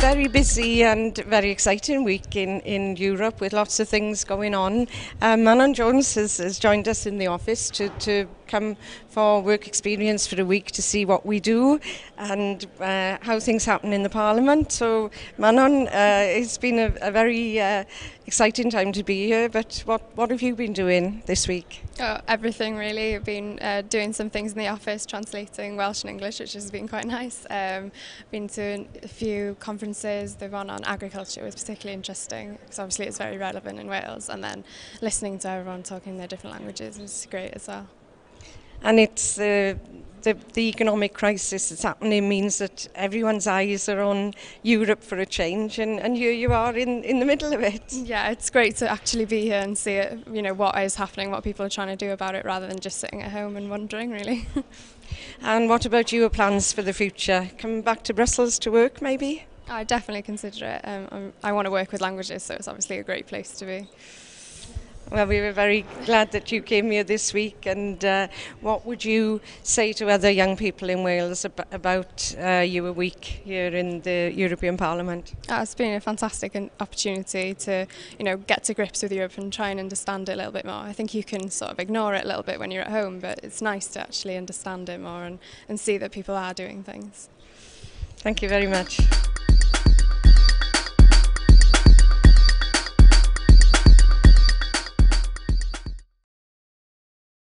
very busy and very exciting week in Europe with lots of things going on. Manon Jones has joined us in the office to come for work experience for a week to see what we do and how things happen in the Parliament. So Manon, it's been a very exciting time to be here, but what have you been doing this week? Everything really. I've been doing some things in the office, translating Welsh and English, which has been quite nice. Been to a few conferences. The one on agriculture was particularly interesting because obviously it's very relevant in Wales, and then listening to everyone talking their different languages was great as well. And it's the economic crisis that's happening means that everyone's eyes are on Europe for a change, and here you are in the middle of it. Yeah, it's great to actually be here and see it, what is happening, what people are trying to do about it, rather than just sitting at home and wondering, really. And what about your plans for the future? Come back to Brussels to work, maybe? I definitely consider it. I want to work with languages, so it's obviously a great place to be. Well, we were very glad that you came here this week, and what would you say to other young people in Wales about your week here in the European Parliament? It's been a fantastic opportunity to, get to grips with Europe and try and understand it a little bit more. I think you can sort of ignore it a little bit when you're at home, but it's nice to actually understand it more and see that people are doing things. Thank you very much.